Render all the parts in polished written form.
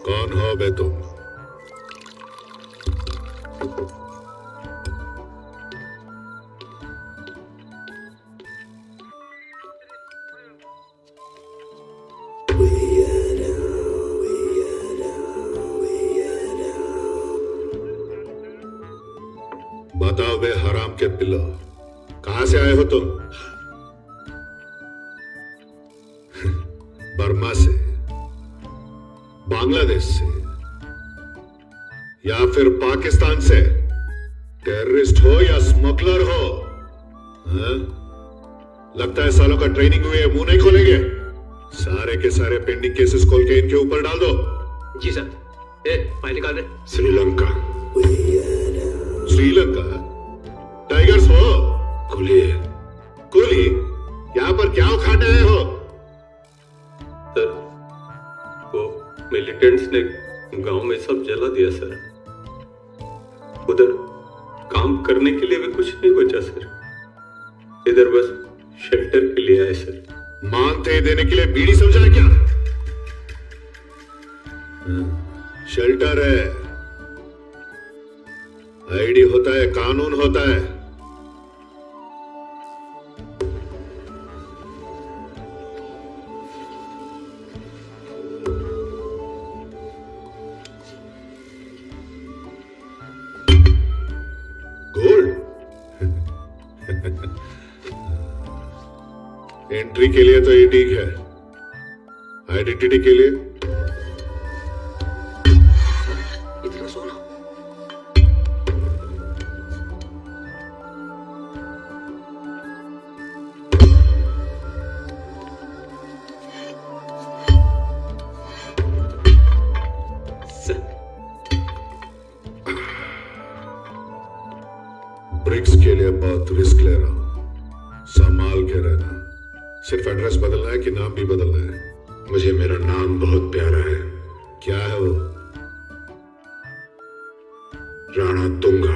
कौन हो बे तुम? बताओ बे हराम के पिल्लो, कहां से आए हो तुम? बर्मा से, बांग्लादेश से, या फिर पाकिस्तान से? टेररिस्ट हो या स्मगलर हो? हाँ? लगता है सालों का ट्रेनिंग हुए मुंह नहीं खोलेंगे। सारे के सारे पेंडिंग केसेस खोल के इनके ऊपर डाल दो। जी सर। फाइल निकाल रहे। श्रीलंका। श्रीलंका? टाइगर्स हो? कुली। कुली? यहाँ पर क्या उखाड़ने आए हो? सर, वो मिलिटेंट्स ने गांव में सब जला दिया सर। उधर काम करने के लिए भी कुछ नहीं बचा सर। इधर बस शेल्टर के लिए आए सर। मानते देने के लिए बीड़ी समझा है क्या? शेल्टर है, आईडी होता है, कानून होता है। गोल्ड एंट्री के लिए तो ये ठीक है, आइडेंटिटी के लिए इतना सोना। ब्रिक्स के लिए बहुत रिस्क ले रहा हूं, संभाल के रहना। सिर्फ एड्रेस बदलना है कि नाम भी बदलना है? मुझे मेरा नाम बहुत प्यारा है। क्या है वो? Rana Tunga.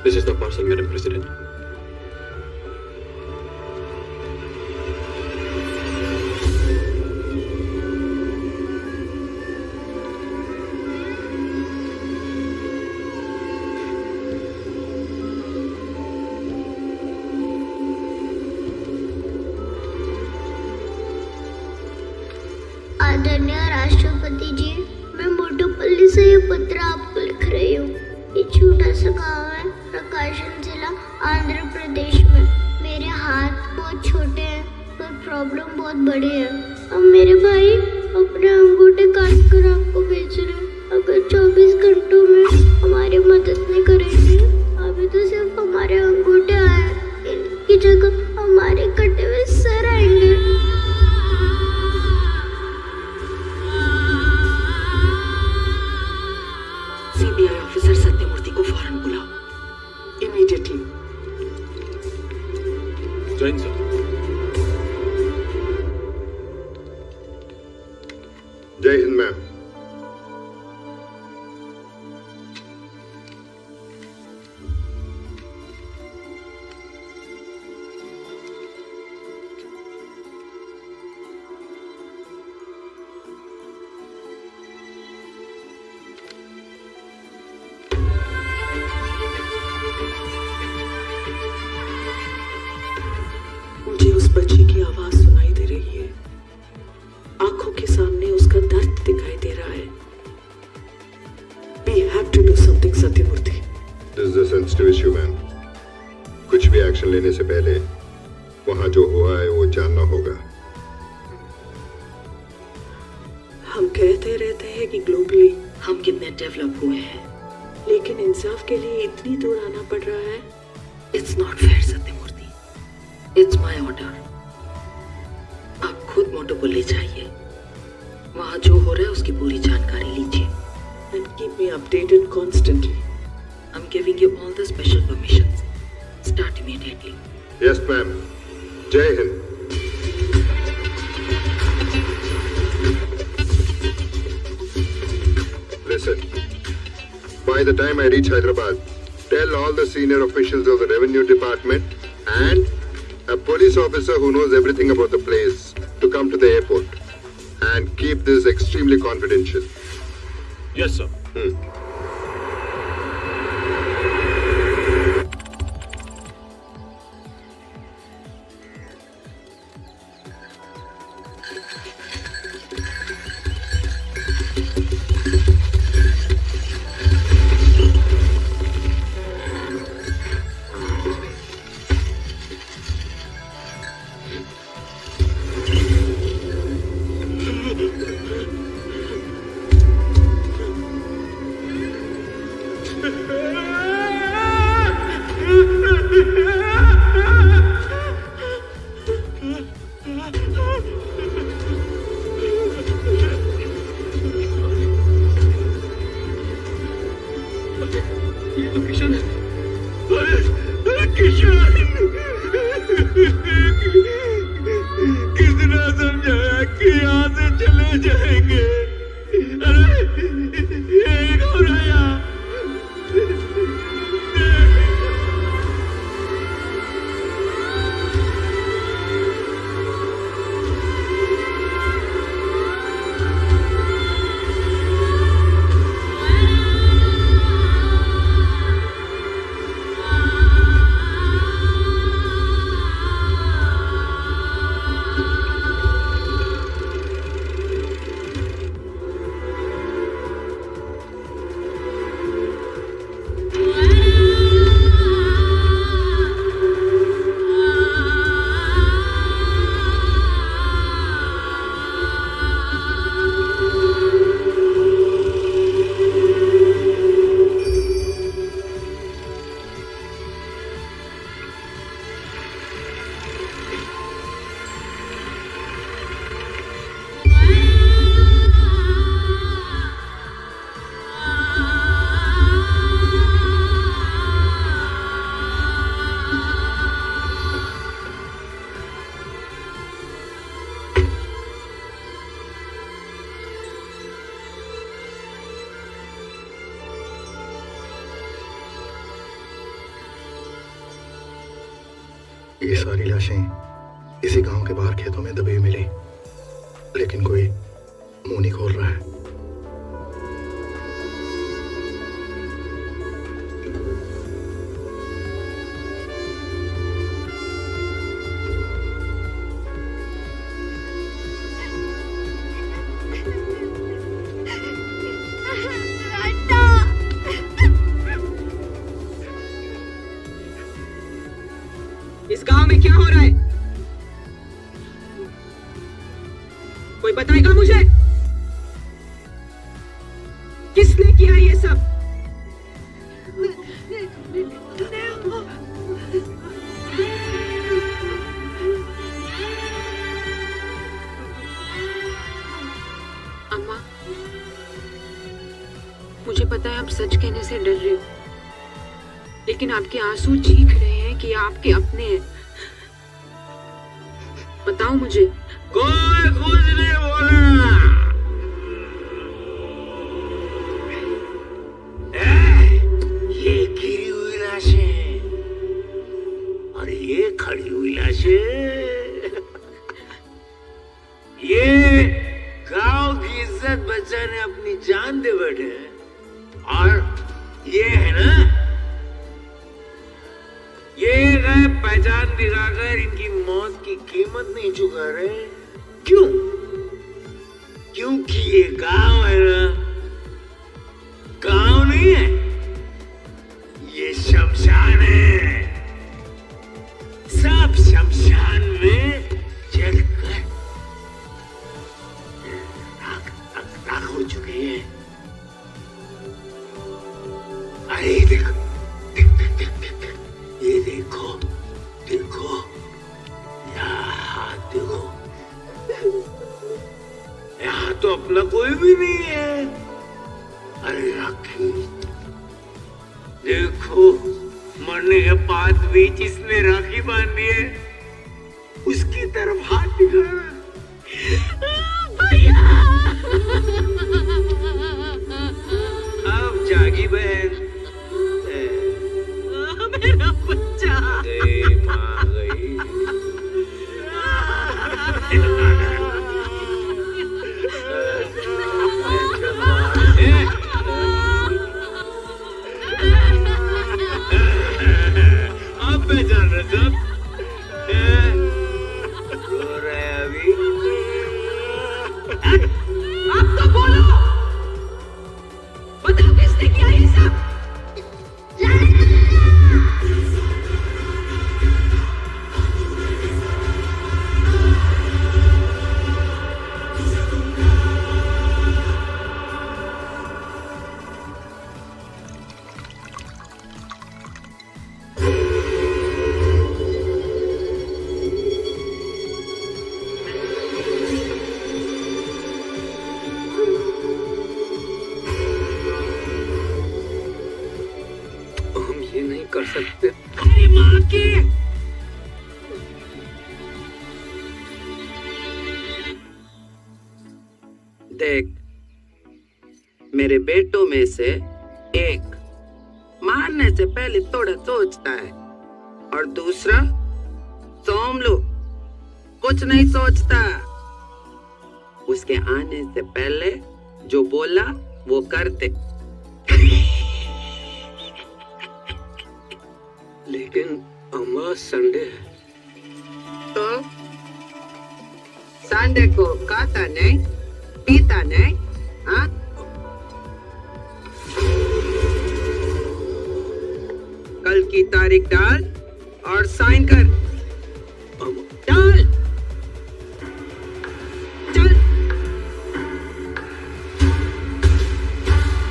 This is the parcel, Madam President. आदरणीय राष्ट्रपति जी, मैं मोटूपल्ली से ये पत्र आपको लिख रही हूँ। ये छोटा सा गाँव है, प्रकाशम जिला, आंध्र प्रदेश में। मेरे हाथ बहुत छोटे हैं पर प्रॉब्लम बहुत बड़ी है। अब मेरे भाई अपने अंगूठे काट कर आपको भेज रहे हैं। अगर 24 घंटों में हमारी मदद नहीं करेंगे, अभी तो सिर्फ हमारे अंगूठे आए, इनकी जगह हमारे कटे हुए सर आएंगे। सीबीआई ऑफिसर सत्यमूर्ति को फौरन बुलाओ, इमीडिएटली। जय हिंद सर। जय हिंद मैम। मुझे उस बच्चे की आवाज सुनाई दे रही है, आंखों के सामने उसका दर्द दिखाई दे रहा है। We have to do something, Sathyamurthy. This is a sensitive issue, man. कुछ भी एक्शन लेने से पहले वहां जो हुआ है वो जानना होगा। हम कहते रहते हैं कि ग्लोबली हम कितने डेवलप हुए हैं, लेकिन इंसाफ के लिए इतनी दूर आना पड़ रहा है। It's not fair Sathyamurthy, it's my order. आप खुद मोटोपल्ली चाहिए। वहाँ जो हो रहा है उसकी पूरी जानकारी लीजिए। And keep me updated constantly. I'm giving you all the special permissions. Start immediately. Yes, ma'am. Jai Hind. Listen, by the time I reach Hyderabad, tell all the senior officials of the revenue department and a police officer who knows everything about the place to come to the airport. And keep this extremely confidential. Yes, sir. ये तो किशन है। अरे किशन, कितना समझाया कि यहाँ से चले जाएंगे। अरे ये हो रहा है। ये सारी लाशें इसी गांव के बाहर खेतों में दबी हुई मिली, लेकिन कोई मुंह नहीं खोल रहा है। इस गांव में क्या हो रहा है? कोई बताएगा मुझे? किसने किया ये सब? अम्मा, मुझे पता है आप सच कहने से डर रहे हो, लेकिन आपके आंसू चीख रहे हैं कि आपके अपने हैं। बताओ मुझे। कोई कुछ नहीं बोला। ये गिरी हुई लाशें और ये खड़ी हुई लाशें, ये गांव की इज्जत बचाने अपनी जान दे बैठे हैं। और ये है ना, ये गए पहचान दिखाकर इनकी मौत की कीमत नहीं चुका रहे। क्यों? क्योंकि ये गांव है ना, गांव नहीं है, ये शमशान है। सब शमशान में जलकर राख हो चुके हैं। अरे देखो, ये देखो, देखो, यहाँ हाथ देखो। तो अपना कोई भी नहीं है। अरे राखी, देखो मरने के बाद भी जिसने राखी बांधी है उसकी तरफ हाथ दिखाना। अब जागी बहन। मेरा बच्चा। माँ गई। अब पहचान रहे सब। रो रहे हैं अभी। अब तो बोलो, बताओ किसने किया ये सब? कर सकते। माँ की देख, मेरे बेटों में से एक मारने से पहले थोड़ा सोचता है और दूसरा सोमलू कुछ नहीं सोचता। उसके आने से पहले जो बोला वो करते। लेकिन अम्मा संडे है। तो संडे को खाता नहीं, पीता नहीं, हाँ? कल की तारीख डाल और साइन कर। डाल। चल।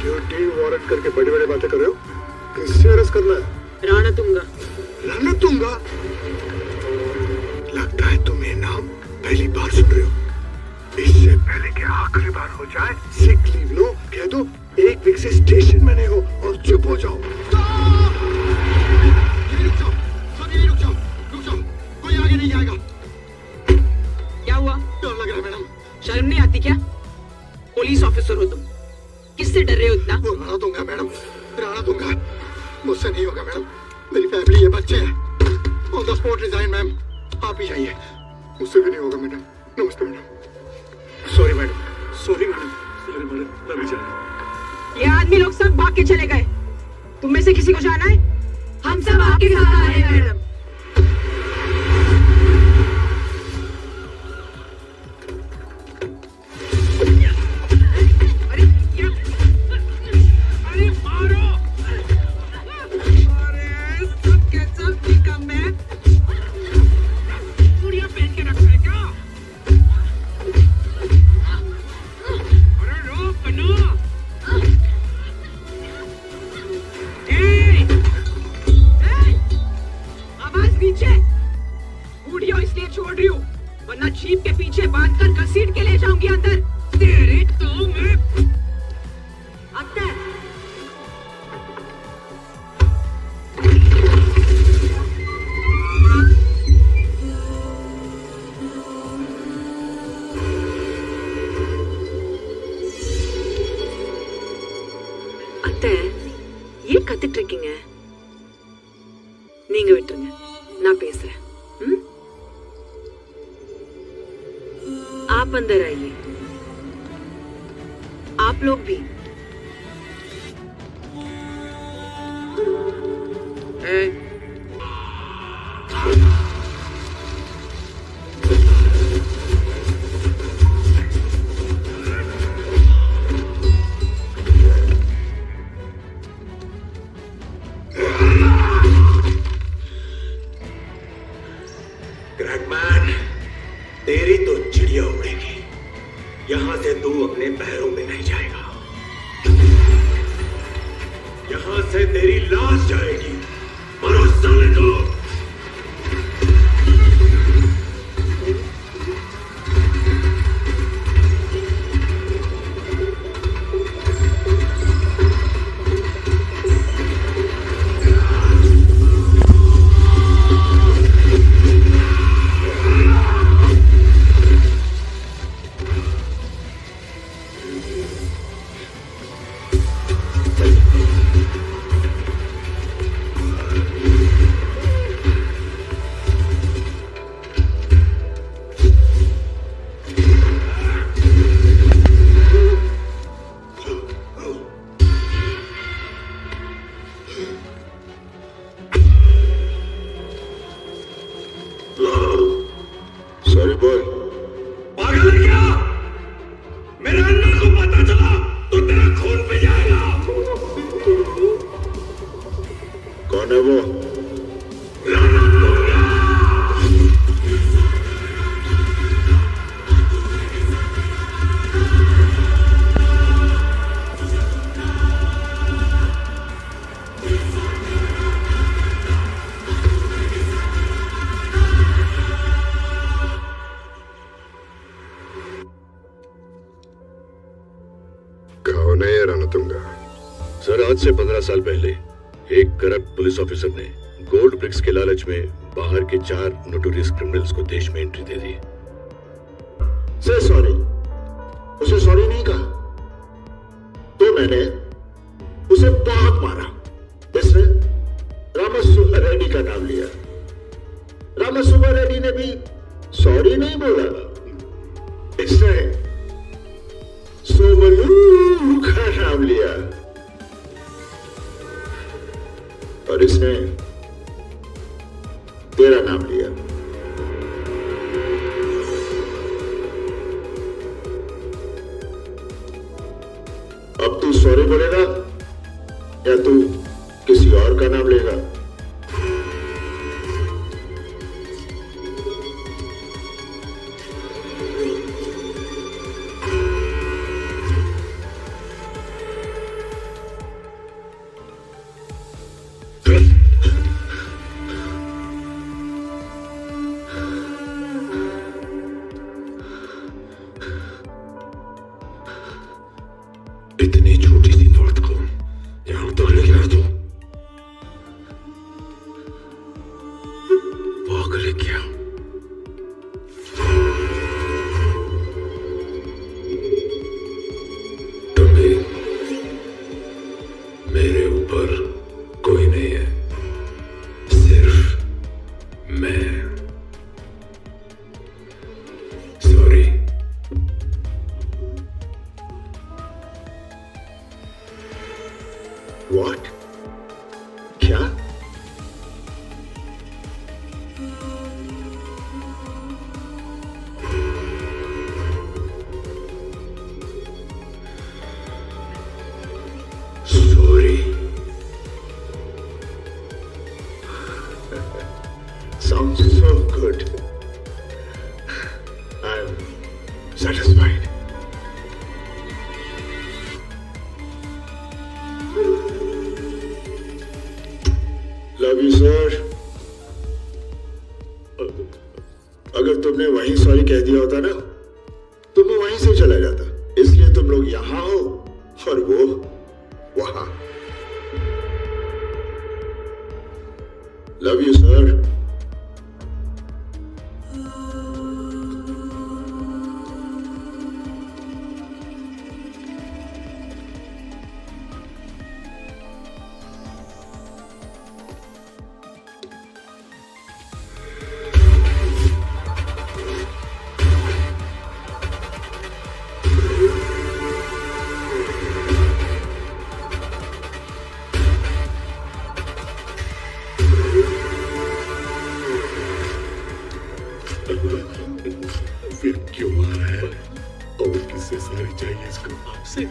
क्यों टीम वारंट करके बड़ी बड़ी बातें कर रहे हो? किससे अरेस्ट करना है? राणा तुंगा। राणा तुंगा? लगता है तुम ये नाम पहली बार सुन रहे हो। इससे पहले कि आखिरी बार हो जाए, सिक लीव लो, कह दो 1 वीक से स्टेशन में नहीं हो और चुप हो जाओ। कोई आगे नहीं जाएगा। क्या हुआ? डर लग रहा है मैडम। शर्म नहीं आती क्या? पुलिस ऑफिसर हो तुम, किससे डर रहे हो इतना? वो राणा तुंगा मैडम, राणा तुंगा। मुझसे नहीं होगा मैडम, मेरी फैमिली है, बच्चे हैं। On the spot resign ma'am, आप ही जाइए। मुझसे भी नहीं होगा मैडम। नमस्ते madam. Sorry madam, sorry madam, sorry madam, मैं भी जा रहा हूँ। ये आदमी लोग सब भाग के चले गए। तुम में से किसी को जाना है? हम सब आपके साथ आ रहे हैं मैडम। अरे मारो! अरे सब के सब निकम्मे हैं। चूड़ियां पहन के रखा है क्या? अरे रोक ना! आवाज नीचे। बूढ़ियों इसलिए छोड़ रही हूँ, वरना जीप के पीछे बांधकर घसीट के ले जाऊंगी अंदर। तेरे तो मैं आता है। அத்தை, ஏன் கத்திட்டு இருக்கீங்க? நீங்க விட்டுருங்க, நான் பேசுறேன்। ம்? आप अंदर आइए, आप लोग भी। क्रैकमैन, तेरी तो चिड़िया उड़ेगी, यहां से तू अपने पैरों में नहीं जाएगा। यहां से तेरी लाश जाएगी। मरो साले को। कौन है ये रणतुंगा? सर, आज से 15 साल पहले एक करप्ट पुलिस ऑफिसर ने गोल्ड ब्रिक्स के लालच में बाहर के 4 नोटोरियस क्रिमिनल्स को देश में एंट्री दे दी। से सॉरी, उसे सॉरी नहीं कहा तो मैंने उसे बहुत मारा। इसने रामसुब्बा रेड्डी का नाम लिया। रामसुब्बा रेड्डी ने भी सॉरी नहीं बोला। इसने सोमलू का नाम लिया और इसने तेरा नाम लिया। अब तू सॉरी बोलेगा या तू किसी और का नाम लेगा? इतनी छोटी सी बात को यहां तक लेके आ दो। पागल है क्या? तुम्हें मेरे ऊपर कोई नहीं है, सिर्फ मैं। सॉरी। What? क्या? Sorry. Sounds so good. I'm satisfied. Love you sir. अगर तुमने वहीं सॉरी कह दिया होता ना तो मैं वहीं से चला जाता। इसलिए तुम लोग यहां हो और वो वहां। Love you sir. फिर क्यों आ रहा है और किससे सारी चाहिए इसको? आपसे।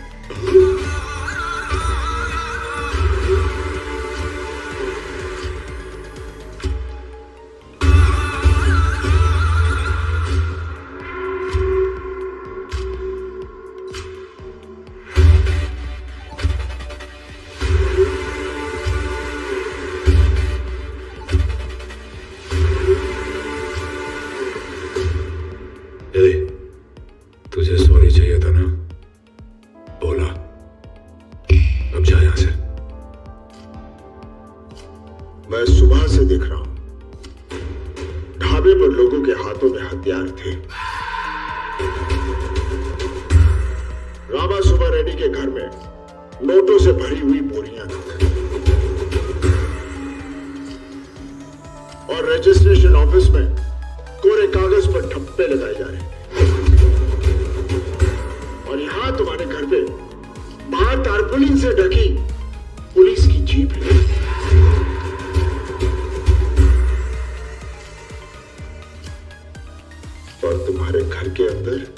तुझे सॉरी चाहिए था ना? बोला। अब जा यहां से। मैं सुबह से देख रहा हूं ढाबे पर लोगों के हाथों में हथियार थे। रामासुब्बा रेड्डी के घर में नोटों से भरी हुई बोरियां थी और रजिस्ट्रेशन ऑफिस में कोरे कागज पर ठप्पे लगाए जा रहे हैं। और यहां तुम्हारे घर पे बाहर तारपुलिन से ढकी पुलिस की जीप है। और तुम्हारे घर के अंदर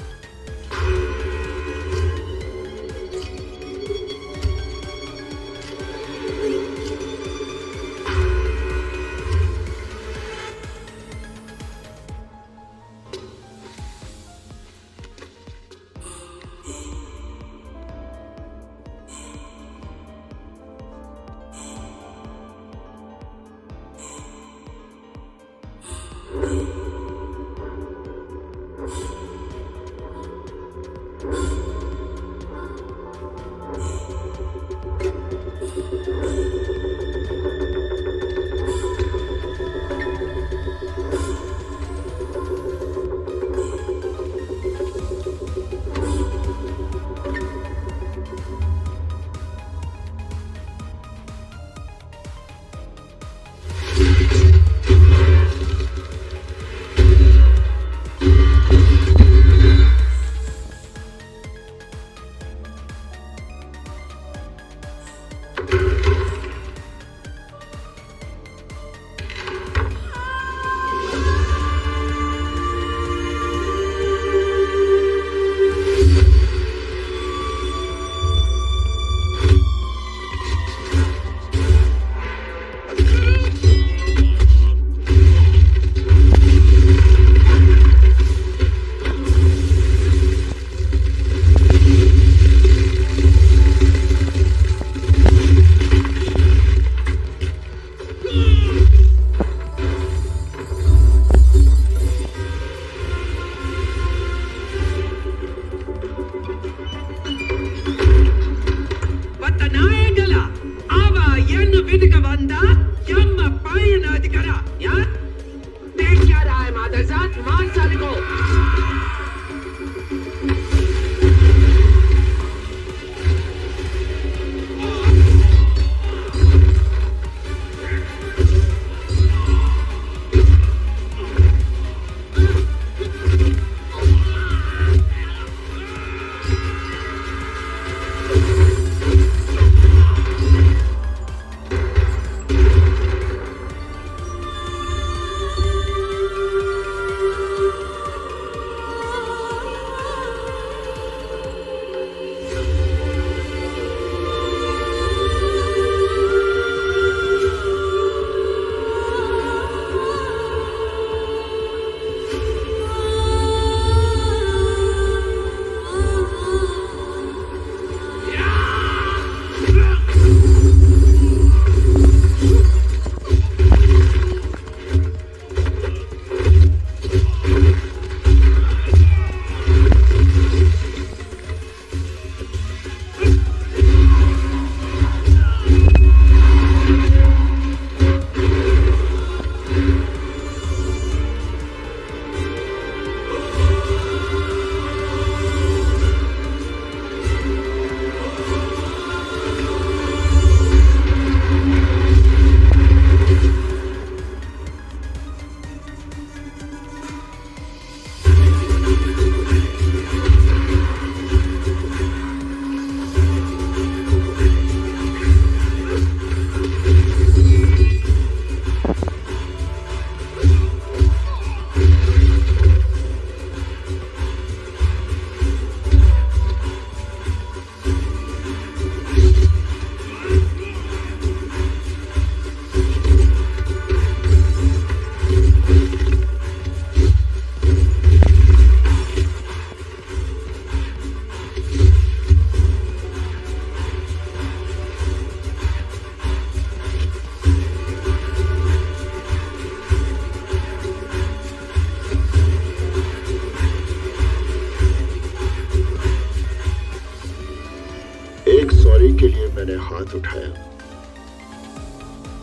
मैंने हाथ उठाया।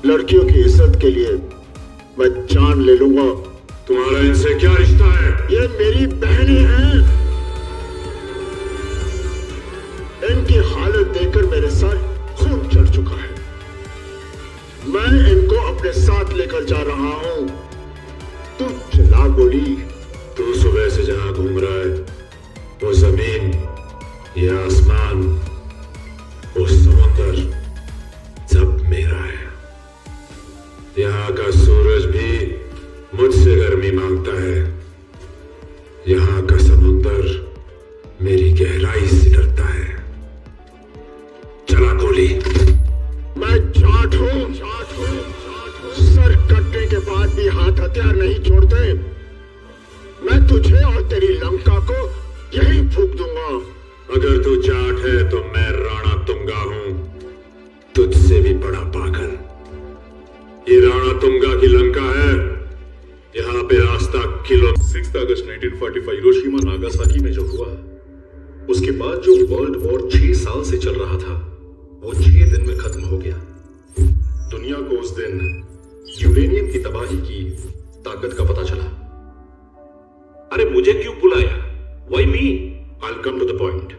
लड़कियों की इज्जत के लिए मैं जान ले लूंगा। तुम्हारा इनसे क्या रिश्ता है? ये मेरी बहनें हैं। इनकी हालत देखकर मेरे साथ खून चढ़ चुका है। मैं इनको अपने साथ लेकर जा रहा हूं। तू चला गोली। तू सुबह से जहां घूम रहा है, वो जमीन, ये आसमान, वो समुद्र, सब मेरा है। यहाँ का सूरज भी मुझसे गर्मी मांगता है। यहाँ का समुद्र मेरी गहराई से डरता है। चला गोली। मैं जाट हूं। सर कटने के बाद भी हाथ हथियार नहीं छोड़ते। मैं तुझे और तेरी लंका को यही फूंक दूंगा। अगर तू जाट है तो मैं राणा तुंगा हूं, तुझसे भी बड़ा पागल। ये राणा तुंगा की लंका है। यहाँ पे रास्ता किलो। 6 अगस्त 1945 हिरोशिमा नागासाकी में जो हुआ, उसके बाद जो वर्ल्ड वॉर 6 साल से चल रहा था, वो 6 दिन में खत्म हो गया। दुनिया को उस दिन यूरेनियम की तबाही की ताकत का पता चला। अरे मुझे क्यों बुलाया? Why me? I'll come to the point.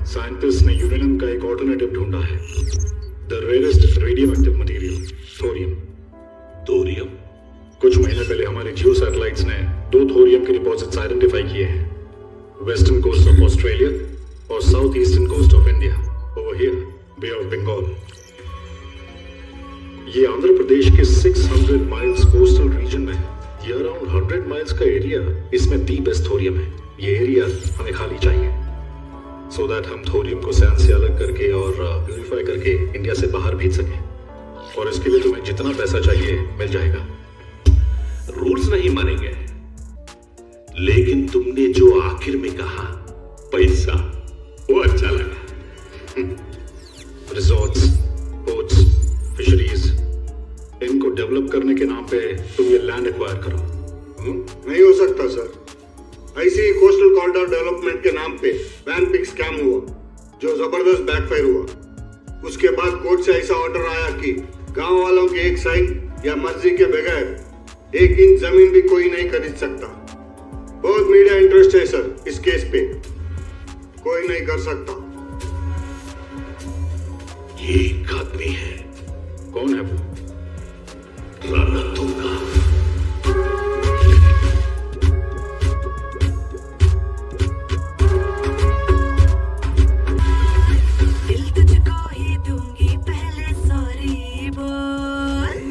Scientist ने यूरेनियम का एक ऑल्टरनेटिव ढूंढा है। The rarest radioactive material, thorium. Thorium? कुछ महीने पहले हमारे जियो सैटेलाइट्स ने 2 थोरियम के डिपॉजिट्स आइडेंटिफाई किए हैं। वेस्टर्न कोस्ट ऑफ ऑस्ट्रेलिया और south eastern coast of India, over here, bay of Bengal. ये आंध्र प्रदेश के 600 माइल्स कोस्टल रीजन में है। ये अराउंड 100 माइल्स का एरिया, इसमें दी बेस्ट थोरियम है। ये एरिया हमें खाली चाहिए, सो दैट हम थोरियम को सैंड से अलग करके और प्यूरिफाई करके इंडिया से बाहर भेज सकें। और इसके लिए तुम्हें जितना पैसा चाहिए मिल जाएगा। रूल्स नहीं मानेंगे, लेकिन तुमने जो आखिर में कहा, पैसा, वो अच्छा लगा। रिजॉर्ट्स, पोर्ट्स, फिशरीज, इनको डेवलप करने के नाम पे तुम ये लैंड एक्वायर करो। नहीं हो सकता सर। ऐसे ही कोस्टल कॉरिडोर डेवलपमेंट के नाम पे वैन पिक स्कैम हुआ, जो जबरदस्त बैकफायर हुआ। उसके बाद कोर्ट से ऐसा ऑर्डर आया कि गांव वालों की एक साइन या मर्जी के बगैर 1 इंच जमीन भी कोई नहीं खरीद सकता। बहुत मीडिया इंटरेस्ट है सर इस केस पे। कोई नहीं कर सकता। ये एक आदमी है। कौन है वो? राणा तुंगा। दिल तुझको ही दूंगी, पहले सॉरी बोल।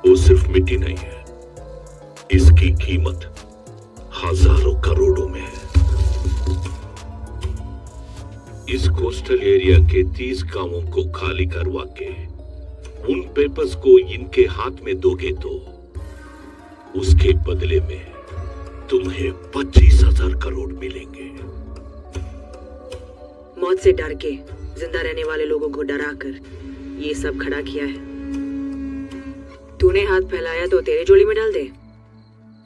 वो सिर्फ मिट्टी नहीं है, इसकी कीमत हजारों करोड़ों में है। इस कोस्टल एरिया के 30 गांवों को खाली करवा के उन पेपर्स को इनके हाथ में दोगे तो उसके बदले में तुम्हें 25,000 करोड़ मिलेंगे। मौत से डर के जिंदा रहने वाले लोगों को डराकर ये सब खड़ा किया है। तूने हाथ फैलाया तो तेरे झोली में डाल दे।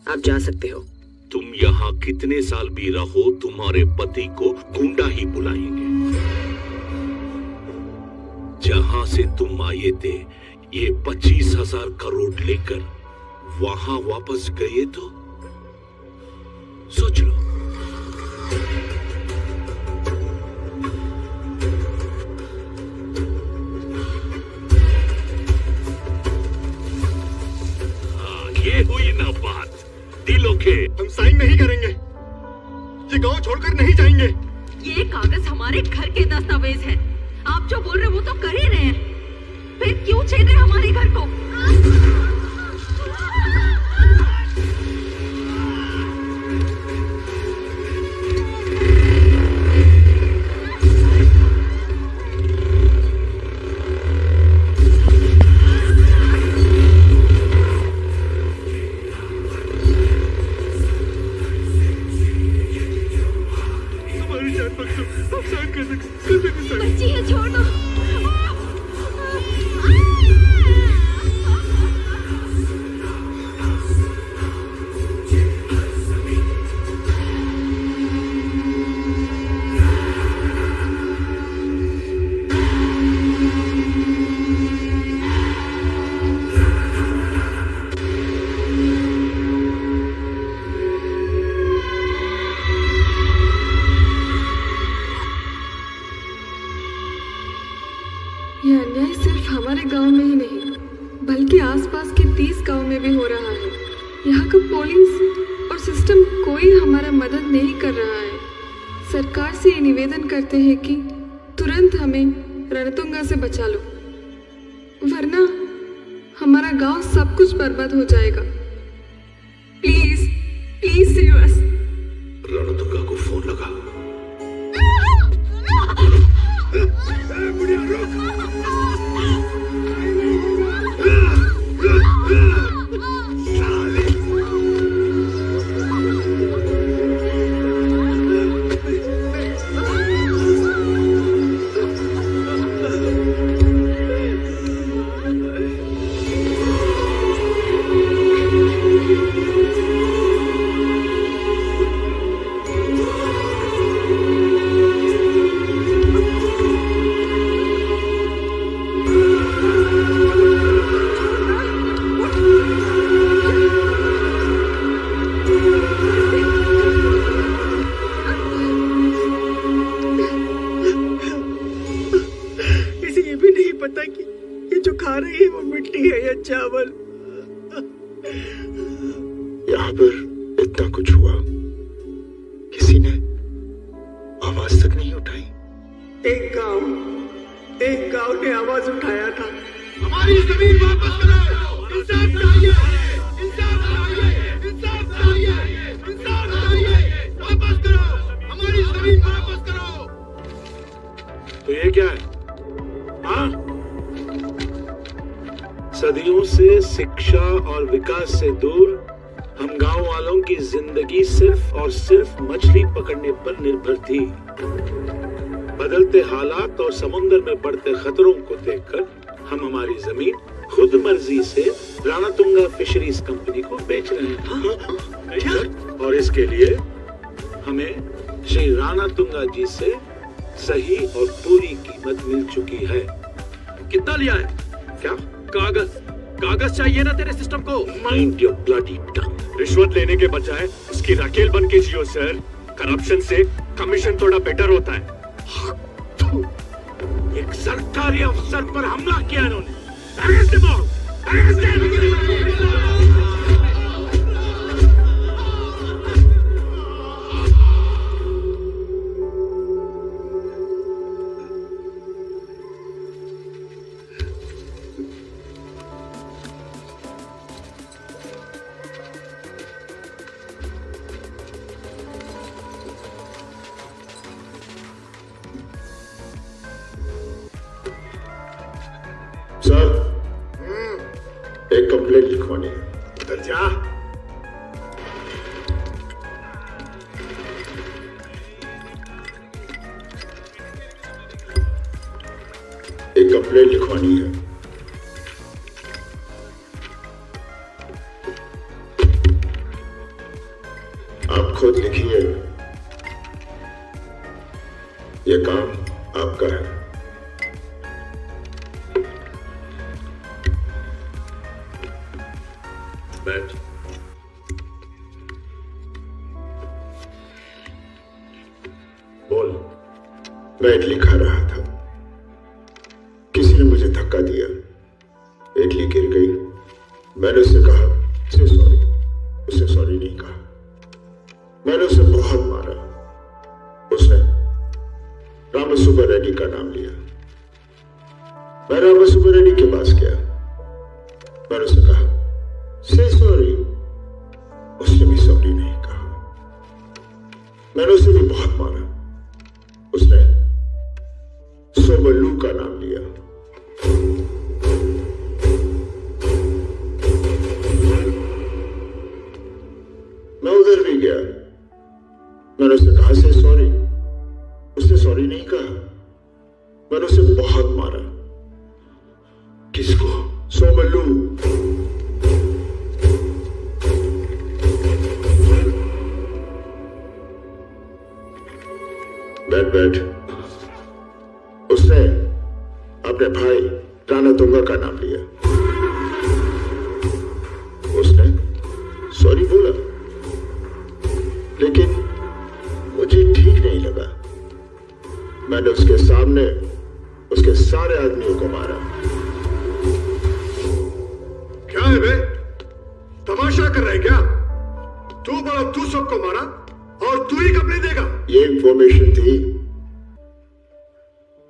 आप जा सकते हो। तुम यहाँ कितने साल भी रहो, तुम्हारे पति को गुंडा ही बुलाएंगे। जहां से तुम आए थे, ये 25,000 करोड़ लेकर वहां वापस गए तो सोच लो। ये हुई ना बात दिलों के। हम साइन नहीं करेंगे। ये गांव छोड़कर नहीं जाएंगे। ये कागज हमारे घर के दस्तावेज हैं। आप जो बोल रहे हो वो तो कर ही रहे हैं। फिर क्यों छेद रहे हमारे घर को? बच्ची है, छोड़ दो। गांव में ही नहीं बल्कि आसपास के 30 गांव में भी हो रहा है। यहाँ का पुलिस और सिस्टम कोई हमारा मदद नहीं कर रहा है। सरकार से ये निवेदन करते हैं कि तुरंत हमें रणतुंगा से बचा लो, वरना हमारा गांव सब कुछ बर्बाद हो जाएगा। Please please save us. Ranatunga को फोन लगा। चावल। यहाँ पर इतना कुछ हुआ, किसी ने आवाज तक नहीं उठाई। एक गांव ने आवाज उठाया था, हमारी जमीन वापस करो, इंसाफ चाहिए, इंसाफ चाहिए, इंसाफ चाहिए, इंसाफ चाहिए, वापस करो, हमारी जमीन वापस करो। तो ये क्या है? हाँ? सदियों से शिक्षा और विकास से दूर हम गांव वालों की जिंदगी सिर्फ और सिर्फ मछली पकड़ने पर निर्भर थी। बदलते हालात और समुद्र में बढ़ते खतरों को देखकर हम हमारी जमीन खुद मर्जी से रणतुंगा फिशरीज कंपनी को बेच रहे हैं। और इसके लिए हमें श्री रणतुंगा जी से सही और पूरी कीमत मिल चुकी है। कितना लिया है? क्या? कागज चाहिए ना तेरे सिस्टम को। माइंड योर ब्लडी टंग। रिश्वत लेने के बजाय उसकी रकेल बन के जियो सर। करप्शन से कमीशन थोड़ा बेटर होता है। एक सरकारी अफसर पर हमला किया इन्होंने। Arrest him all, arrest him. एक कंप्लेंट लिखवानी है। तो जा। एक कंप्लेंट लिखवानी है। आप खुद लिखिए। यह काम आपका है। बैठ। बोल। मैं इडली खा रहा था, किसी ने मुझे धक्का दिया, इडली गिर गई। मैंने उससे कहा से सॉरी, उससे सॉरी नहीं कहा। मैंने उसे बहुत मारा। उसने रामसुब्बा रेड्डी का नाम लिया। मैं रामसुब्बा रेड्डी के पास गया। मैंने उसे कहा से सॉरी, उसने भी सॉरी नहीं कहा। मैंने उसे भी बहुत मारा। उसने सोमल्लू का नाम लिया। मैं उधर भी गया। मैंने उसे कहा से सॉरी, उसने सॉरी नहीं कहा। मैंने उसे बहुत मारा। किसको? सोमल्लू। बैठ। उसने अपने भाई रणतुंगा का नाम लिया। उसने सॉरी बोला, लेकिन मुझे ठीक नहीं लगा। मैंने उसके सामने उसके सारे आदमियों को मारा। है बे? तमाशा कर रहा है क्या? तू बड़ा तू सबको मारा और तू ही कंप्लेन देगा? ये इंफॉर्मेशन थी,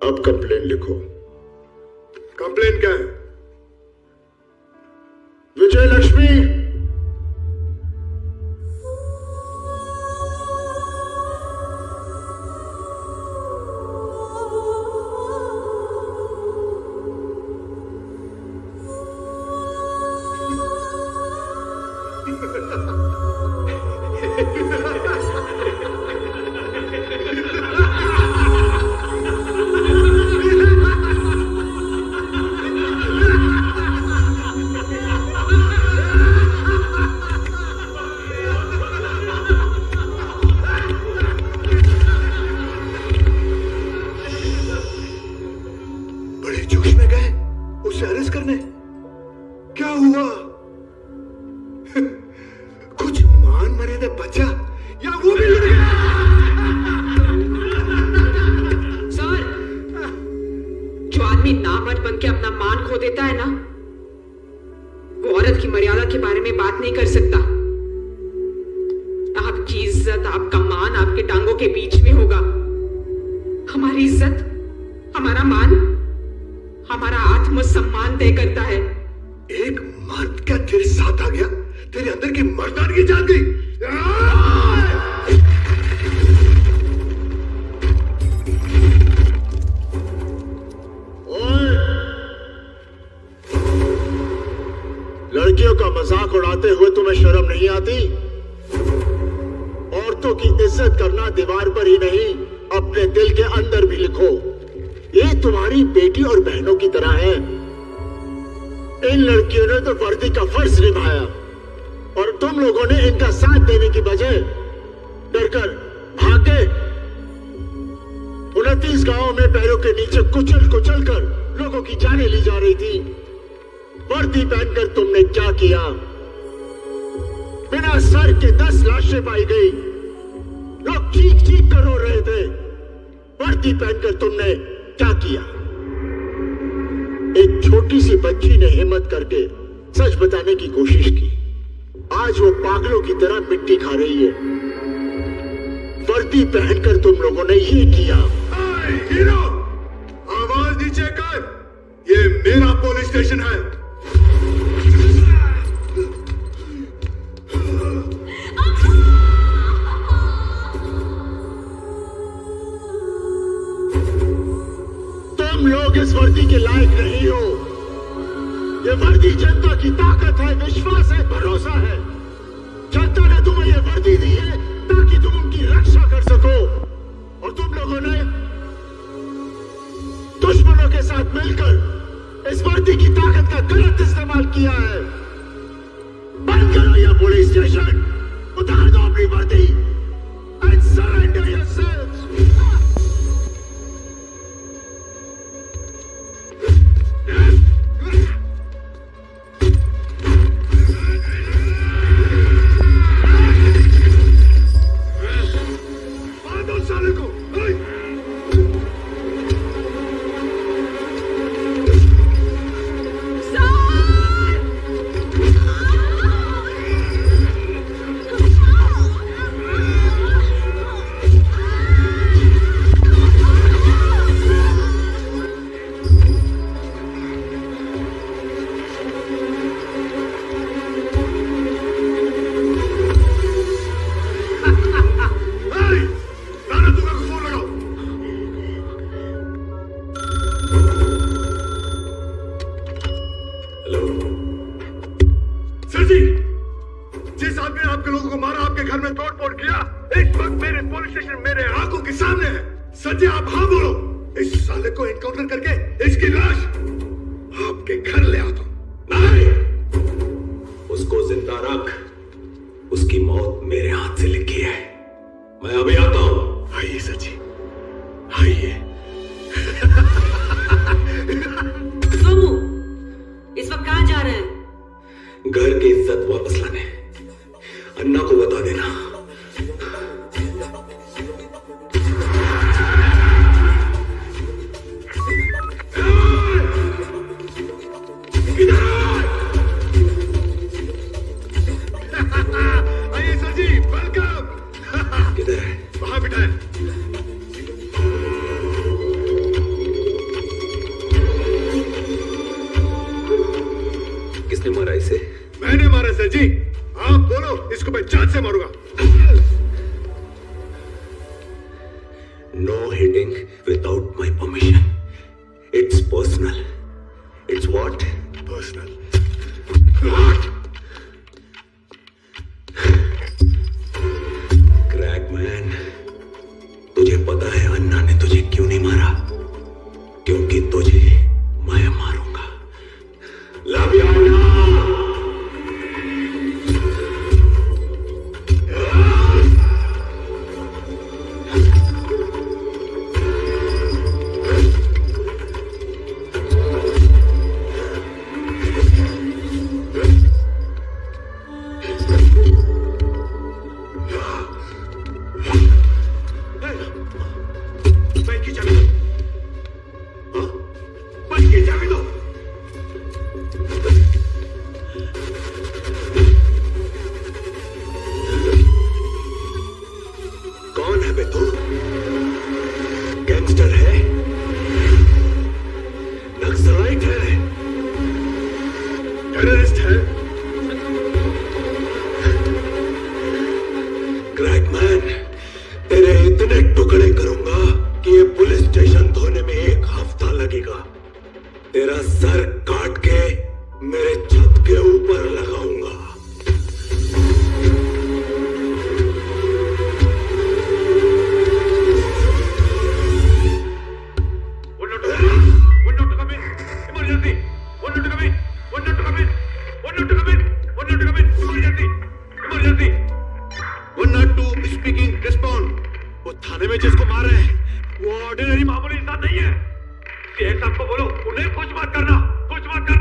अब कंप्लेन लिखो। कंप्लेन क्या है? विजय लक्ष्मी, बड़े जोश में गए उसे अरेस्ट करने। क्या हुआ? कुछ मान मर्यादा बचा या वो भी लड़ गया? सर, जो आदमी नामर्द बन के अपना मान खो देता है ना, वो औरत की मर्यादा के बारे में बात नहीं कर सकता। आपकी इज्जत, आपका मान आपके टांगों के बीच में होगा। हमारी इज्जत, हमारा मान, हमारा आत्मसम्मान तय करता है। एक मर्द क्या तेरे साथ आ गया? तेरे अंदर की मर्दानगी जाग गई। लड़कियों का मजाक उड़ाते हुए तुम्हें शर्म नहीं आती? औरतों की इज्जत करना दीवार पर ही नहीं, अपने दिल के अंदर भी लिखो। ये तुम्हारी बेटी और बहनों की तरह है। इन लड़कियों ने तो वर्दी का फर्ज निभाया और तुम लोगों ने इनका साथ देने की बजाय डरकर भागे। 29 गांवों में पैरों के नीचे कुचल कुचल कर लोगों की जानें ली जा रही थी। वर्दी पहनकर तुमने क्या किया? बिना सर के 10 लाशें पाई गई। लोग चीख चीख कर रो रहे थे। वर्दी पहनकर तुमने क्या किया? एक छोटी सी बच्ची ने हिम्मत करके सच बताने की कोशिश की। आज वो पागलों की तरह मिट्टी खा रही है। वर्दी पहनकर तुम लोगों ने ये किया। हीरो, आवाज नीचे कर। ये मेरा पुलिस स्टेशन है। तुम लोग इस वर्दी के लायक नहीं हो। ये वर्दी जनता की ताकत है, विश्वास है, भरोसा है। जनता ने तुम्हें ये वर्दी दी है ताकि तुम उनकी रक्षा कर सको, और तुम लोगों ने दुश्मनों के साथ मिलकर इस वर्दी की ताकत का गलत इस्तेमाल किया है। बंद करो यह पुलिस स्टेशन, उतार दो अपनी वर्दी एंड सरेंडर योरसेल्व्स। जिस आदमी ने आपके लोगों को मारा, आपके घर में तोड़फोड़ किया, इस वक्त मेरे पुलिस स्टेशन मेरे आंखों के सामने है। सच्चे आप हाँ बोलो। इस साले को एनकाउंटर करके इसकी लाश आपके घर ले आता हूं। नहीं, उसको जिंदा रख। उसकी मौत मेरे हाथ से लिखी है। मैं अभी आता हूं। आइए सची, आइए। सोमू, इस वक्त कहां जा रहे हैं? घर की इज्जत वापस लाने। अन्ना को बता देना। तेरा सर काट के मेरे छत के ऊपर लगाऊंगा। वो थाने में जिसको मार रहे हैं वो ऑर्डिनरी मामूली इंसान नहीं है। सीएस साहब को बोलो उन्हें कुछ मत करना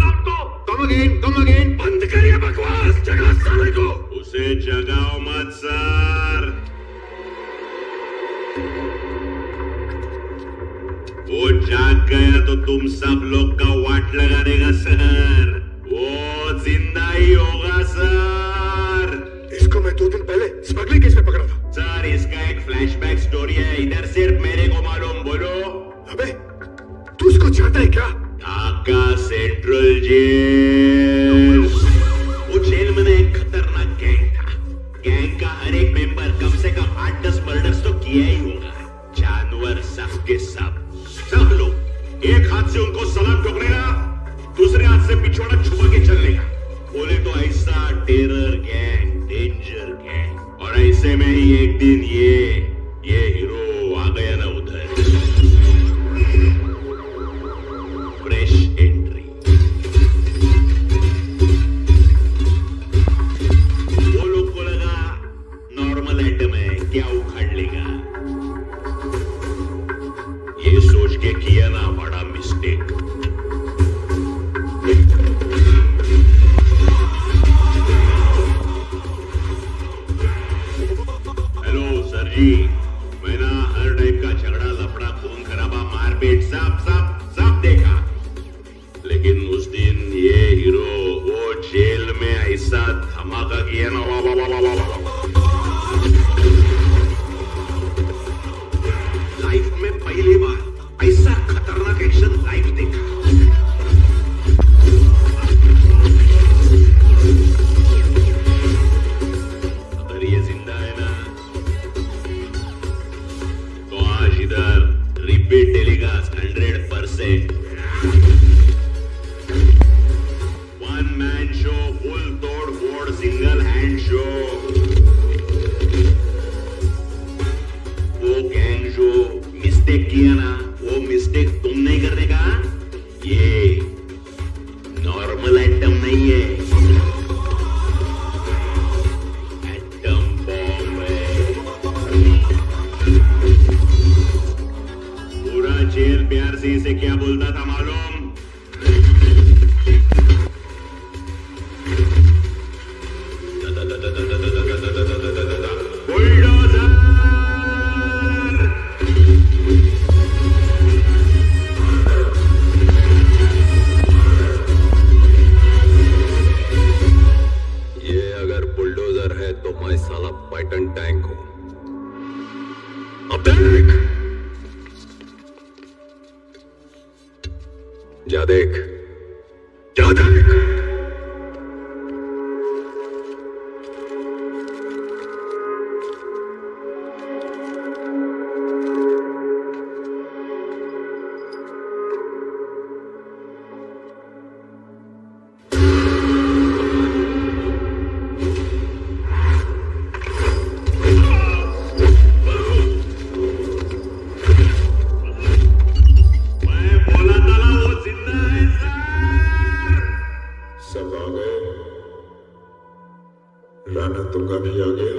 उनको। कम अगेन बंद करिए बकवास, जगा साले को। उसे जगाओ मत सर, वो जाग गया तो तुम सब लोग का वाट लगा देगा सर। वो जिंदा ही होगा सर। इसको मैं 2 दिन पहले स्मगलिंग केस में पकड़ा था। सर इसका एक फ्लैशबैक स्टोरी है, इधर सिर्फ मेरे को मालूम। बोलो। अबे तू इसको चाहता है क्या? Dhaka central jail. वो जेल में एक खतरनाक गैंग था। गैंग का हर एक मेंबर कम से कम 8-10 मर्डर्स तो किया ही होगा। जानवर सब के सब लोग एक हाथ से उनको सलाम ठोकनेगा, दूसरे हाथ से पिछवाड़ा छुपा के चलनेगा। बोले तो ऐसा टेरर गैंग, डेंजर गैंग। और ऐसे में ही एक दिन ये हीरो आ गया ना उधर। Fresh entry. वो लोग को लगा नॉर्मल आइटम है, क्या उखाड़ लेगा। ये सोच के किया ना बड़ा मिस्टेक। हेलो सर जी, मैं ना हर टाइप का झगड़ा, लफड़ा, खून खराबा, मारपीट सब देखा। लेकिन उस दिन ये हीरो वो जेल में ऐसा धमाका किया ना, लाइफ में पहली बार ऐसा खतरनाक एक्शन लाइफ देखा। अगर ये जिंदा है ना तो आज इधर repeat telecast 100%। One man show, full तोड़ फोड़, सिंगल हैंड शो। वो गैंग जो मिस्टेक किया ना, वो मिस्टेक तुम नहीं करने का। ये नॉर्मल आइटम नहीं है, एटम बॉम्ब है। पूरा जेल प्यार से इसे क्या बोलता था मालूम? तो मैं साला पाइटन टैंक हूं। अब देख, जा देख। राणा तुंगा भी आ गया।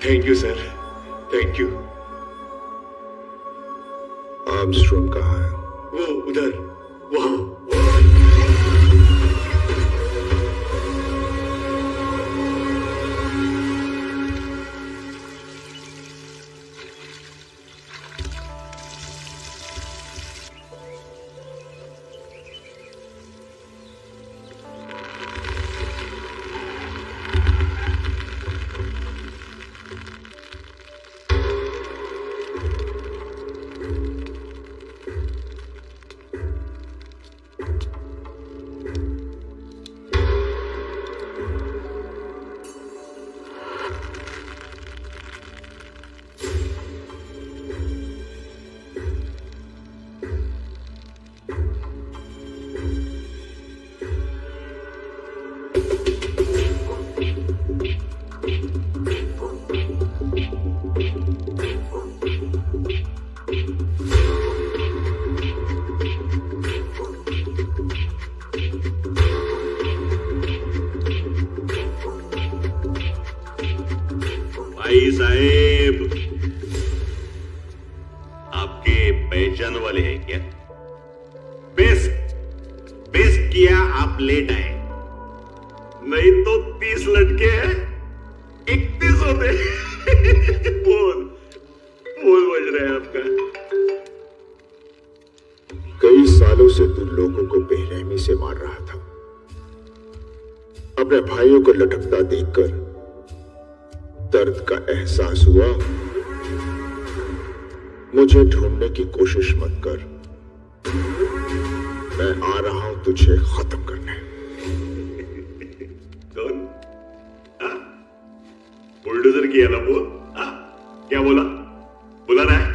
Thank you sir, thank you. Armstrong कहाँ है? वो उधर, वहां। भाई साहेब, आपके पहचान वाले हैं क्या? बेस्ट किया आप लेट आए, नहीं तो 30 लटके हैं 31 होते। बोल बज रहा है आपका। कई सालों से तू लोगों को बेरहमी से मार रहा था। अपने भाइयों को लटकता देखकर दर्द का एहसास हुआ। मुझे ढूंढने की कोशिश मत कर, मैं आ रहा हूं तुझे खत्म करने। कौन? बुलडोजर किया ना वो? क्या बोला? बुला रहा है?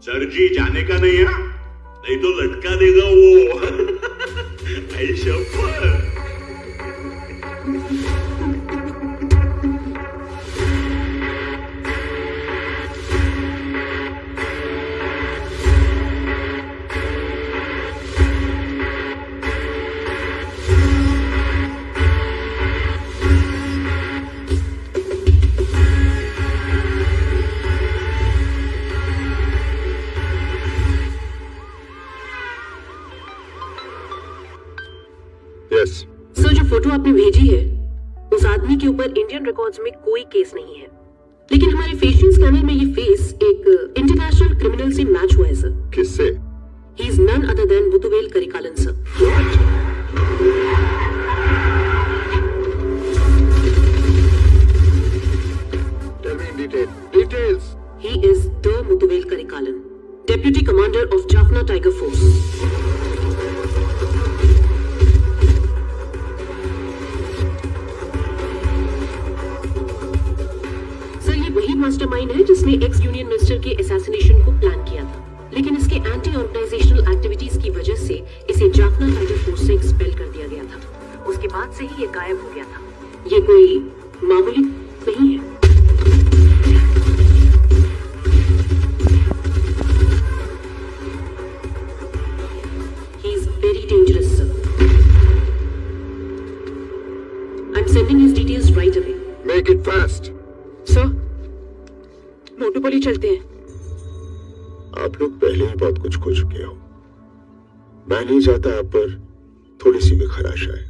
सर जी जाने का नहीं है, नहीं तो लटका देगा वो। ऐशा पर सर, जो फोटो आपने भेजी है उस आदमी के ऊपर इंडियन रिकॉर्ड्स में कोई केस नहीं है, लेकिन हमारे फेशियल स्कैनर में ये फेस एक इंटरनेशनल क्रिमिनल से मैच हुआ है सर। किससे? He is none other than Muthuvel Karikalan sir. Details. He is the Muthuvel Karikalan, Deputy Commander of Jaffna Tiger Force. वही मास्टरमाइंड है जिसने एक्स यूनियन मिनिस्टर के असैसिनेशन को प्लान किया था, लेकिन इसके एंटी ऑर्गेनाइजेशनल एक्टिविटीज की वजह से इसे जाफना टाइगर फोर्स से एक्सपेल कर दिया गया था। उसके बाद से ही ये गायब हो गया था। ये कोई मामूली नहीं है। He is very dangerous, sir. I'm sending his details right away. Make it fast. Sir, मोटोपोली चलते हैं। आप लोग पहले ही बहुत कुछ खो चुके हो। मैं नहीं चाहता आप पर थोड़ी सी भी खराश आए।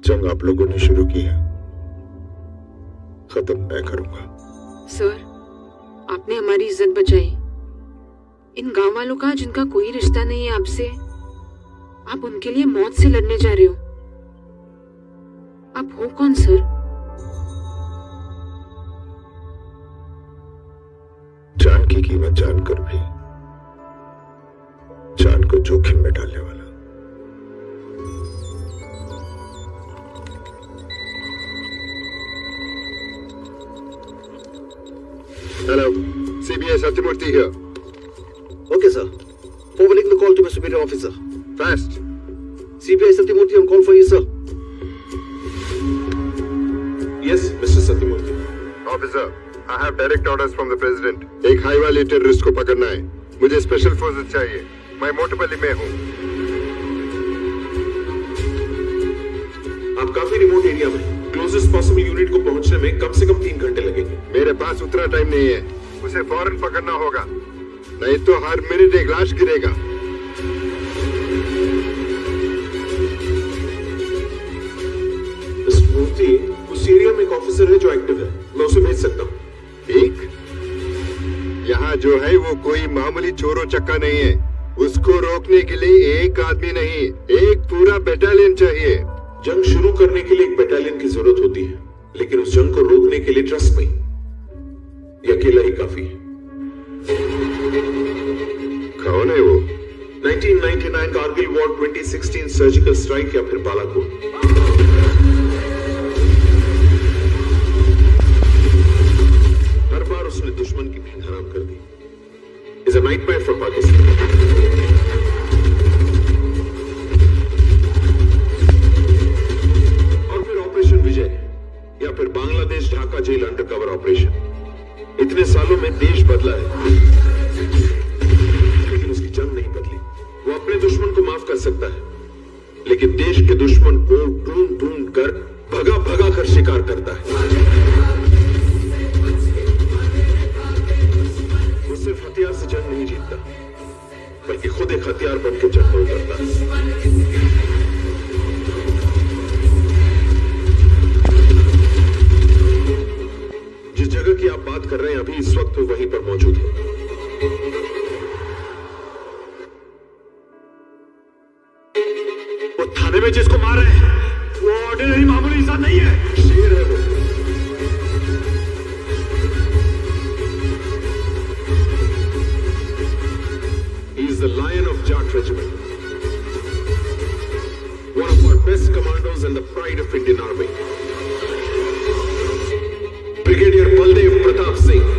जंग आप लोगों ने शुरू की है, खत्म मैं करूंगा। सर, आपने हमारी इज्जत बचाई। इन गांव वालों का जिनका कोई रिश्ता नहीं है आपसे, आप उनके लिए मौत से लड़ने जा रहे हो। आप हो कौन सर? जान की कीमत जानकर भी जान को जोखिम में डालने वाला। Hello, CBI Satyamurthy here. Okay, sir. Forwarding the call to my superior officer. Fast. CBI Satyamurthy on call for you, sir. Yes, Mr. Satyamurthy. Officer, I have direct orders from the president. एक high वाले terrorist को पकड़ना है। मुझे special forces चाहिए। मैं मोटोपल्ली में हूँ। आप काफी रिमोट एरिया में। क्लोजेस्ट पॉसिबल यूनिट को पहुंचने में कम से कम 3 घंटे लगेंगे। मेरे पास उतना टाइम नहीं है, उसे फौरन पकड़ना होगा, नहीं तो हर मिनट एक लाश गिरेगा। मूर्ति, उस एरिया में एक ऑफिसर है जो एक्टिव है, मैं उसे भेज सकता हूँ। एक यहाँ जो है वो कोई मामूली चोरों चक्का नहीं है, उसको रोकने के लिए एक आदमी नहीं, एक पूरा बटालियन चाहिए। जंग शुरू करने के लिए एक बटालियन की जरूरत होती है, लेकिन उस जंग को रोकने के लिए ट्रस्ट में ये अकेला ही काफी है। कौन है वो? 1999 कारगिल वॉर, 2016 सर्जिकल स्ट्राइक या फिर बालाकोट। हर बार उसने दुश्मन की नींद हराम कर दी। Is a nightmare for Pakistan. और फिर ऑपरेशन विजय या फिर Bangladesh Dhaka jail undercover operation. इतने सालों में देश बदला है, लेकिन उसकी जंग नहीं बदली। वो अपने दुश्मन को माफ कर सकता है, लेकिन देश के दुश्मन को ढूंढ ढूंढ कर भगा भगा कर शिकार करता है। वो सिर्फ हथियार से जंग नहीं जीतता, बल्कि खुद एक हथियार बन के जंग में उतरता है। जिस जगह की आप बात कर रहे हैं, अभी इस वक्त वो वहीं पर मौजूद है। वो थाने में जिसको मार रहे हैं वो ऑर्डिनरी मामूली इंसान नहीं है, शेर है वो। He is the Lion of Jat Regiment, one of our best commandos and the pride of Indian Army. Brigadier Baldev Pratap Singh.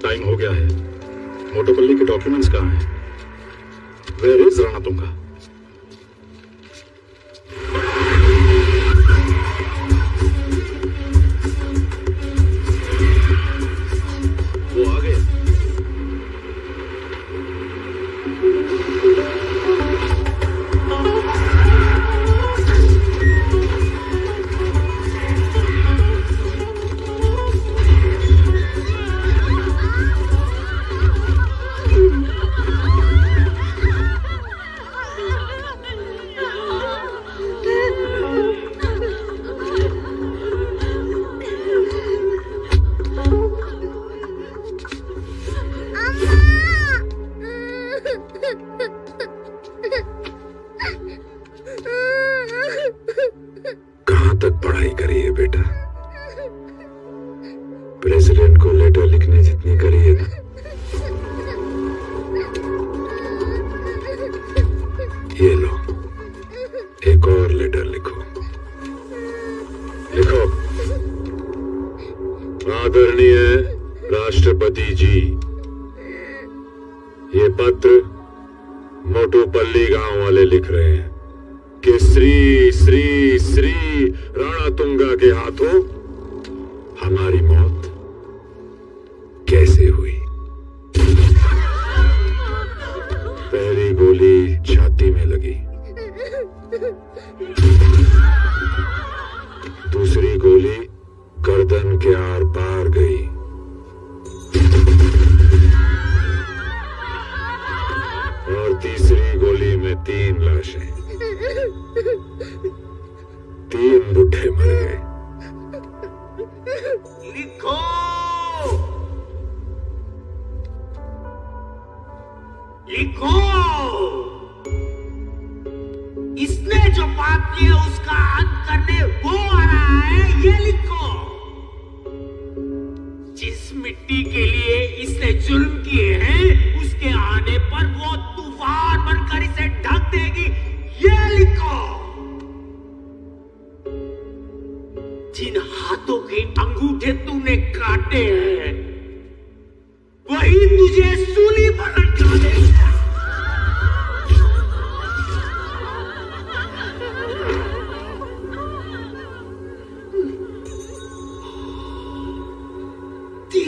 Time हो गया है। मोटोपल्ली के डॉक्यूमेंट्स कहाँ हैं? Where is Rana Tunga? वो आ गए। कहां तक पढ़ाई करी है बेटा? प्रेसिडेंट को लेटर लिखने जितनी करी है ना, ये लो एक और लेटर लिखो। लिखो। आदरणीय राष्ट्रपति जी, ये पत्र मोटोपल्ली गांव वाले लिख रहे हैं कि श्री श्री श्री राणा तुंगा के हाथों हमारी मौत कैसे हुई। पहली गोली छाती में लगी, दूसरी गोली गर्दन के आर पार गई, और तीसरी गोली में 3 लाशें, 3 बुढ़े मर गए। लिखो। लिखो। इसने जो पाप किया उसका अंत करने वो आ रहा है, ये लिखो। जिस मिट्टी के लिए इसने जुल्म किए हैं उसके आने पर वो तूफान बनकर इसे ढक देगी, ये लिखो। जिन हाथों के अंगूठे तूने काटे हैं वही तुझे सूली पर लटका देगा।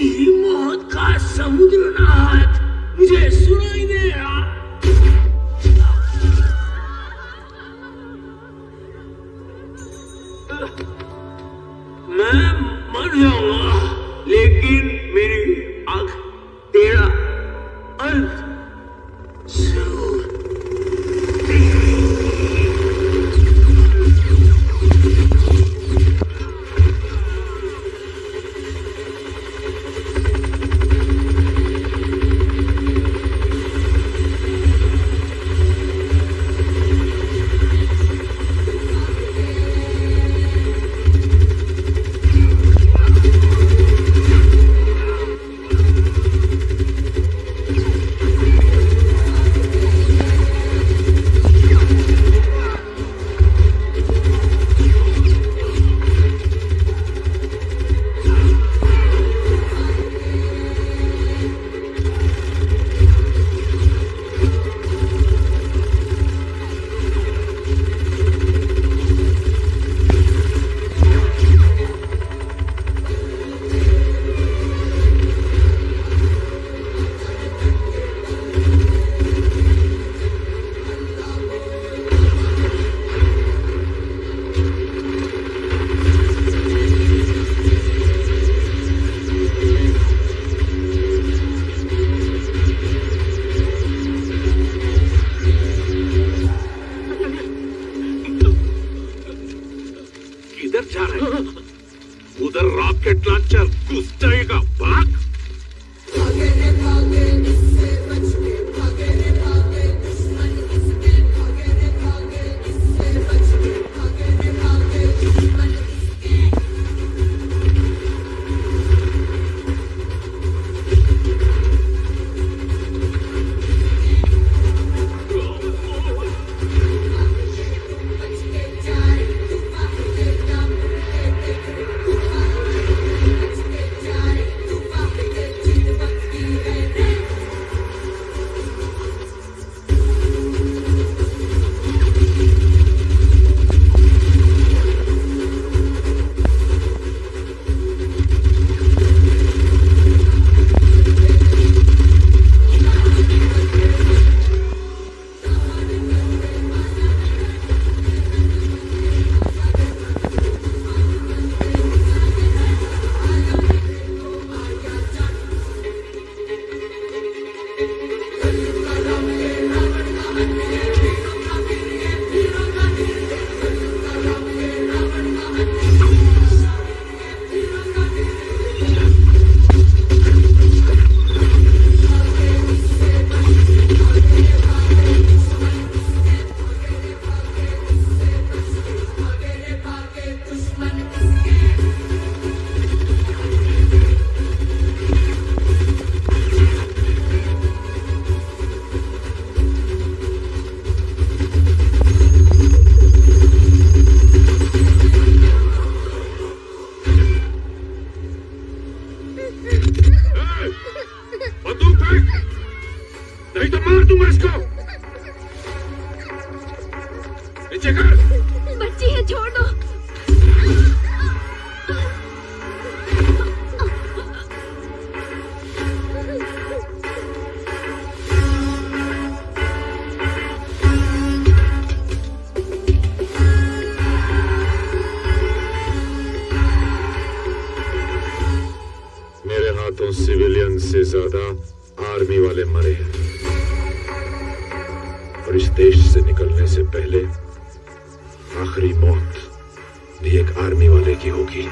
मौत का समुद्रनाथ मुझे सुनाई दे रहा। मैं मर जाऊंगा लेकिन मेरी आंख तेरा अंत जरूर उधर रॉकेट लॉन्चर घुस जाएगा। भाग। नहीं तो मार दूंगा इसको। नीचे कर। बच्ची है, छोड़ दो। मेरे हाथों सिविलियन से ज्यादा आर्मी वाले मरे हैं और इस देश से निकलने से पहले आखिरी मौत भी एक आर्मी वाले की होगी।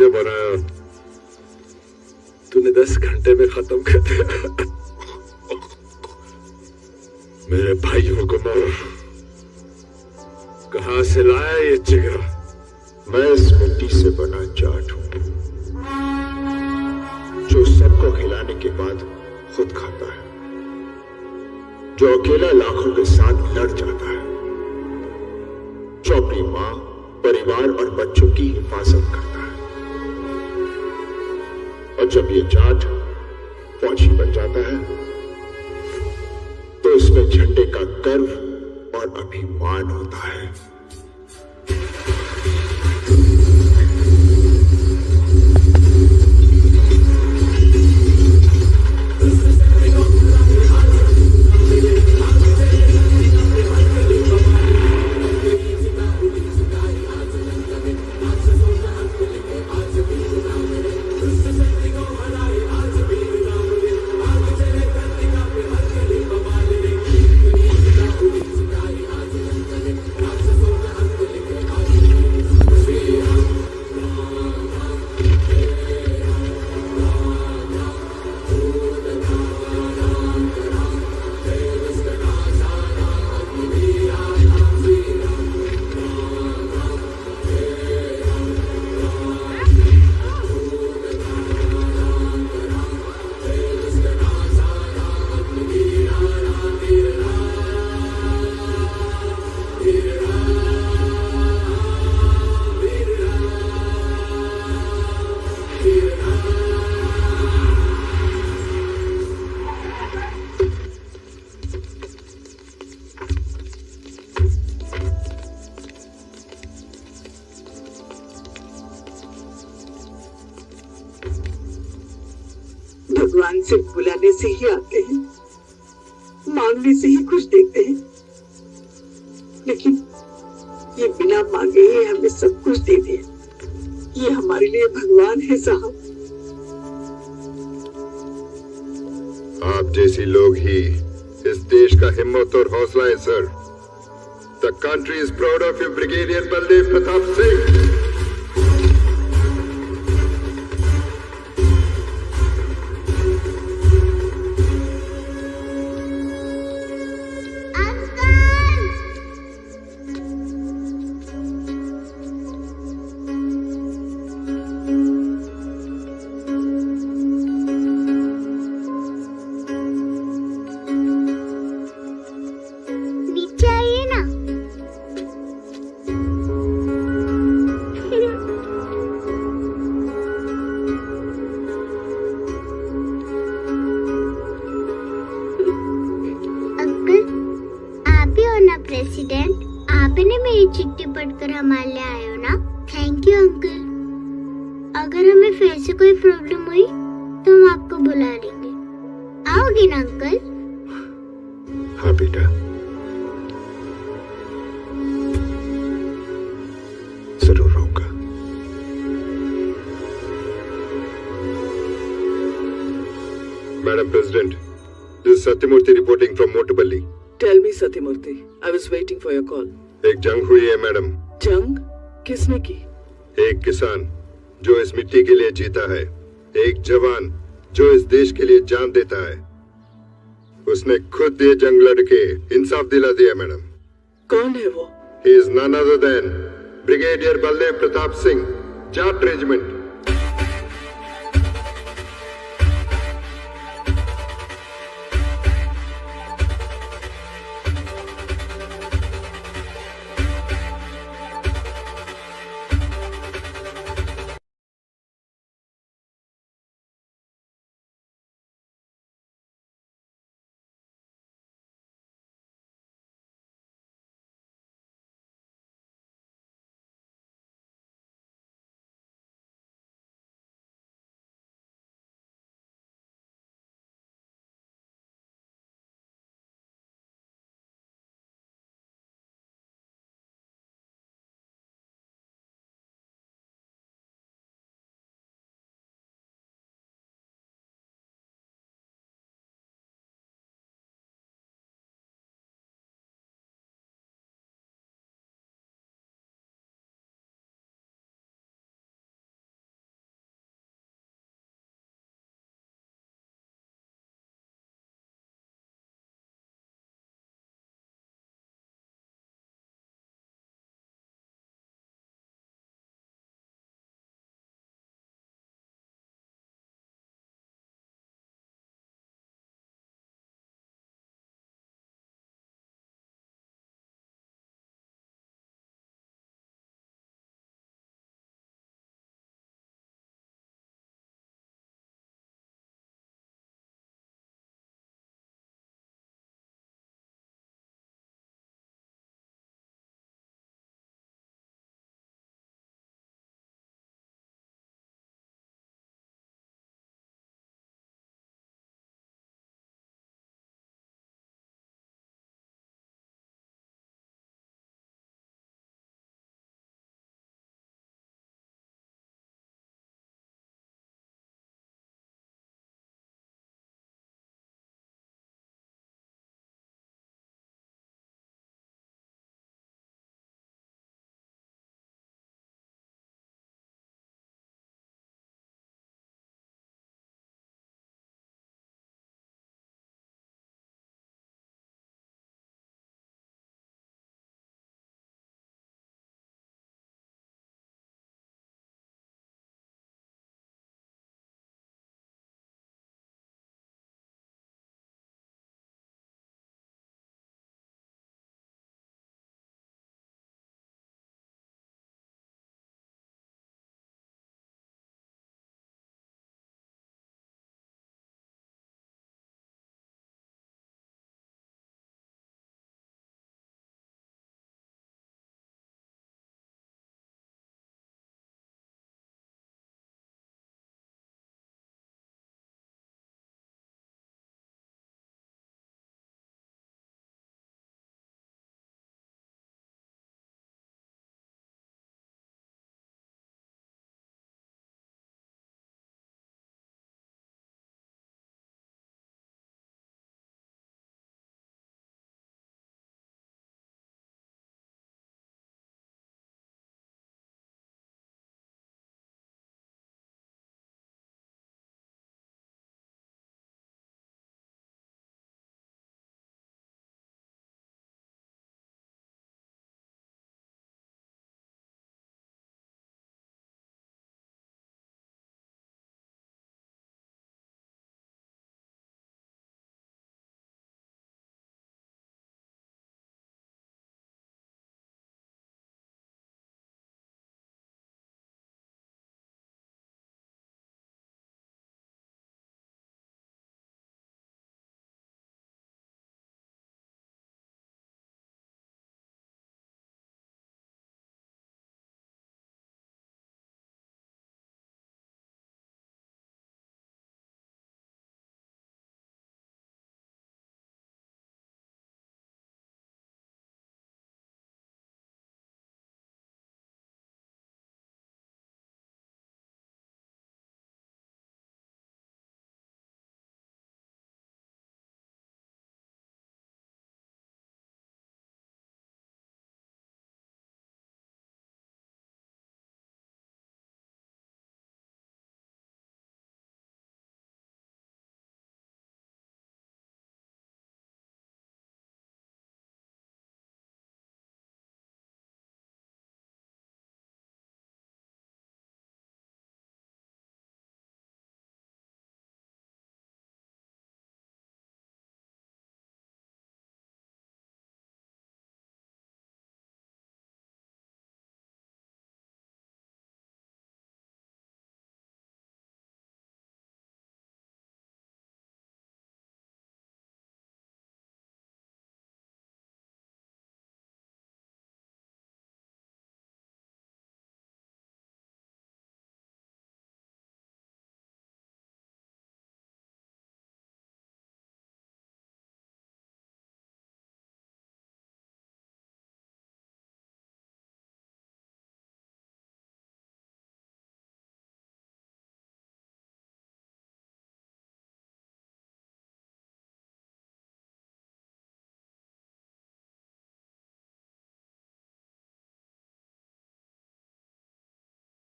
मुझे बनाया, तूने 10 घंटे में खत्म कर दिया। मेरे भाइयों को मार, कहां से लाया ये जिगर? मैं इस मिट्टी से बना जाट हूं, जो सबको खिलाने के बाद खुद खाता है, जो अकेला लाखों के साथ लड़ जाता है, जो अपनी मां, परिवार और बच्चों की हिफाजत करता है। और जब ये जाट फौजी बन जाता है तो इसमें झंडे का गर्व और अभिमान होता है। भगवान से बुलाने से ही आते हैं, मांगने से ही कुछ देते हैं, लेकिन ये बिना मांगे ही हमें सब कुछ दे दिया। ये हमारे लिए भगवान है साहब। आप जैसी लोग ही इस देश का हिम्मत और हौसला है sir. The country is proud of you brigadier Baldev Pratap Singh. President, आपने मेरी चिट्ठी पढ़कर हमारे लिए आए हो ना? Thank you uncle. अगर हमें फिर से कोई प्रॉब्लम हुई तो हम आपको बुला लेंगे। आओगे ना अंकल? हाँ बेटा, जरूर आऊंगा। Madam President, this is Satyamurthy reporting from Motupalli. Tell me Satyamurthy, I was waiting for your call. एक जंग हुई है मैडम। जंग? किसने की? एक किसान जो इस मिट्टी के लिए जीता है, एक जवान जो इस देश के लिए जान देता है, उसने खुद ये जंग लड़के इंसाफ दिला दिया मैडम। कौन है वो? He is none other than Brigadier Baldev Pratap Singh, Jat Regiment।